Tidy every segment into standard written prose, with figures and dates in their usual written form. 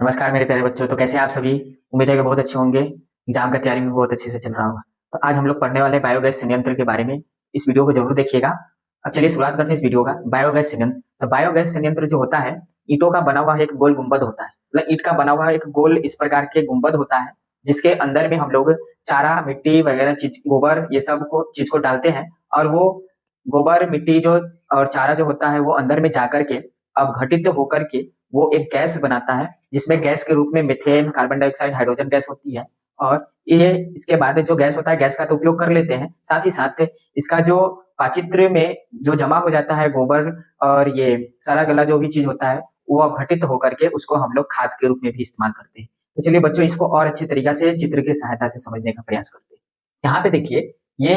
नमस्कार मेरे प्यारे बच्चों। तो कैसे हैं आप सभी? उम्मीद है कि बहुत अच्छे होंगे। एग्जाम का तैयारी भी बहुत अच्छे से चल रहा होगा। तो आज हम लोग पढ़ने वाले बायोगैस संयंत्र के बारे में। इस वीडियो को जरूर देखिएगा। अब चलिए शुरुआत करते हैं इस वीडियो का। बायोगैस संयंत्र। तो बायोगैस संयंत्र जो होता है, ईंटों का बना हुआ एक गोल गुंबद होता है। मतलब ईंट का बना हुआ एक गोल इस प्रकार के गुंबद होता है, जिसके अंदर में हम लोग चारा, मिट्टी वगैरह चीज, गोबर, ये सब को चीज को डालते हैं। और वो गोबर, मिट्टी जो और चारा जो होता है, वो अंदर में जाकर के अपघटित होकर के वो एक गैस बनाता है, जिसमें गैस के रूप में methane, carbon dioxide, hydrogen gas होती है। और ये इसके बाद जो गैस होता है, गैस का तो उपयोग कर लेते हैं, साथ ही साथ इसका जो पाचित्र में जो जमा हो जाता है गोबर और ये सारा गला जो भी चीज होता है, वो अपघटित होकर के उसको हम लोग खाद के रूप में भी इस्तेमाल करते हैं। तो चलिए बच्चों, इसको और अच्छे तरीका से चित्र की सहायता से समझने का प्रयास करते हैं। यहाँ पे देखिए, ये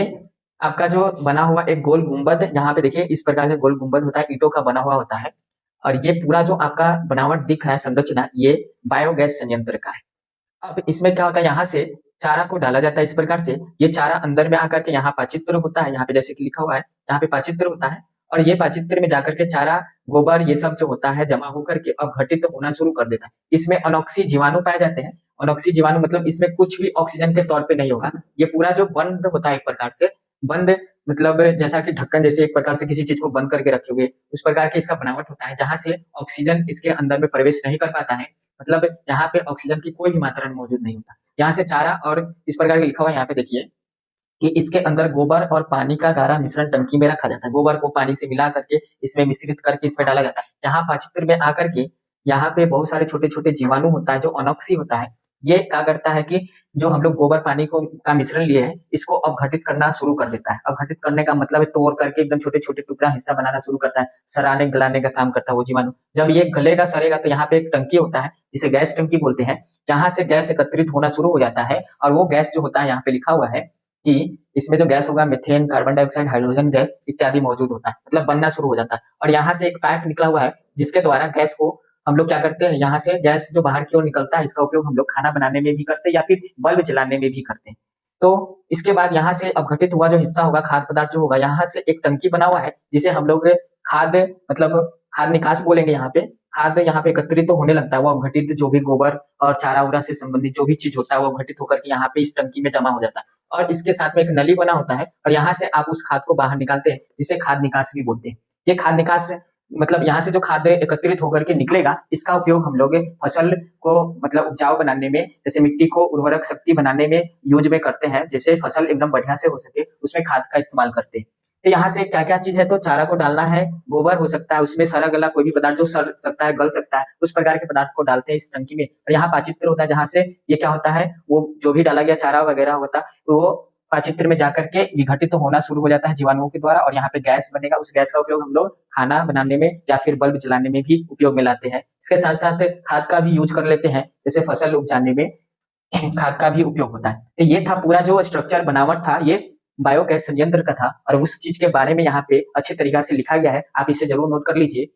आपका जो बना हुआ एक गोल गुंबद, यहाँ पे देखिए इस प्रकार का गोल गुंबद होता है, ईंटों का बना हुआ होता है। और ये पूरा जो आपका बनावट दिख रहा है, संरचना, ये बायोगैस संयंत्र का है। अब इसमें क्या होता है, यहाँ से चारा को डाला जाता है इस प्रकार से। ये चारा अंदर में आकर के यहाँ पाचित्र होता है, यहाँ पे जैसे कि लिखा हुआ है, यहाँ पे पाचित्र होता है। और ये पाचित्र में जाकर के चारा, गोबर, ये सब जो होता है जमा होकर के अपघटित होना शुरू कर देता है। इसमें अनोक्सी जीवाणु पाए जाते हैं। अनोक्सी जीवाणु मतलब इसमें कुछ भी ऑक्सीजन के तौर पे नहीं होगा। ये पूरा जो बंद होता है, एक प्रकार से बंद, मतलब जैसा कि ढक्कन जैसे एक प्रकार से किसी चीज को बंद करके रखे हुए, उस प्रकार के इसका बनावट होता है, जहां से ऑक्सीजन इसके अंदर में प्रवेश नहीं कर पाता है। मतलब यहाँ पे ऑक्सीजन की कोई भी मात्रा में मौजूद नहीं होता। यहाँ से चारा, और इस प्रकार के लिखा हुआ है यहाँ पे देखिए कि इसके अंदर गोबर और पानी का गाढ़ा मिश्रण टंकी में रखा जाता है। गोबर को पानी से मिला करके इसमें मिश्रित करके इसमें डाला जाता है। यहाँ पाचित्र में आकर के यहाँ पे बहुत सारे छोटे छोटे जीवाणु होता है, जो अनोक्सी होता है। ये क्या करता है कि जो हम लोग गोबर पानी को का मिश्रण लिए हैं, इसको अपघटित करना शुरू कर देता है। अपघटित करने का मतलब है तोड़ करके एकदम छोटे छोटे टुकड़ा हिस्सा बनाना शुरू करता है। सराने गलाने का काम करता है वो जीवाणु। जब ये गलेगा सड़ेगा तो यहाँ पे एक टंकी होता है, जिसे गैस टंकी बोलते हैं। यहाँ से गैस एकत्रित होना शुरू हो जाता है, और वो गैस जो होता है, यहाँ पे लिखा हुआ है कि इसमें जो गैस होगा, methane, carbon dioxide, hydrogen gas इत्यादि मौजूद होता है, मतलब बनना शुरू हो जाता है। और यहाँ से एक पाइप निकला हुआ है, जिसके द्वारा गैस को हम लोग क्या करते हैं, यहाँ से गैस जो बाहर की ओर निकलता है, इसका उपयोग हम लोग खाना बनाने में भी करते हैं, या फिर बल्ब जलाने में भी करते हैं। तो इसके बाद यहाँ से अपघटित हुआ जो हिस्सा होगा, खाद्य पदार्थ जो होगा, यहाँ से एक टंकी बना हुआ है, जिसे हम लोग खाद्य, मतलब खाद्य निकास बोलेंगे। यहाँ पे खाद्य यहाँ पे एकत्रित तो होने लगता है, वो अपघटित जो भी गोबर और चारा उरा से संबंधित जो भी चीज होता है, वो अपघटित होकर के यहाँ पे इस टंकी में जमा हो जाता है। और इसके साथ में एक नली बना होता है, और यहाँ से आप उस खाद को बाहर निकालते हैं, जिसे खाद निकास भी बोलते हैं। ये खाद निकास मतलब यहाँ से जो खाद्य एकत्रित होकर के निकलेगा, इसका उपयोग हम लोग फसल को मतलब उपजाऊ बनाने में, जैसे मिट्टी को उर्वरक शक्ति बनाने में यूज में करते हैं, जैसे फसल एकदम बढ़िया से हो सके, उसमें खाद का इस्तेमाल करते हैं। तो यहाँ से क्या क्या चीज है, तो चारा को डालना है, गोबर हो सकता है, उसमें सड़ा गला कोई भी पदार्थ जो सड़ सकता है, गल सकता है, उस प्रकार के पदार्थ को डालते हैं इस टंकी में। और यहाँ पाचित्र होता है, जहां से ये क्या होता है, वो जो भी डाला गया चारा वगैरह होता है, वो पाचित्र में जाकर के विघटित तो होना शुरू हो जाता है जीवाणुओं के द्वारा, और यहाँ पे गैस बनेगा। उस गैस का उपयोग हम लोग खाना बनाने में या फिर बल्ब जलाने में भी उपयोग में लाते हैं। इसके साथ साथ खाद का भी यूज कर लेते हैं, जैसे फसल उपजाने में खाद का भी उपयोग होता है। तो ये था पूरा जो स्ट्रक्चर, बनावट था, ये बायोगैस संयंत्र का था। और उस चीज के बारे में यहाँ पे अच्छे तरीका से लिखा गया है, आप इसे जरूर नोट कर लीजिए।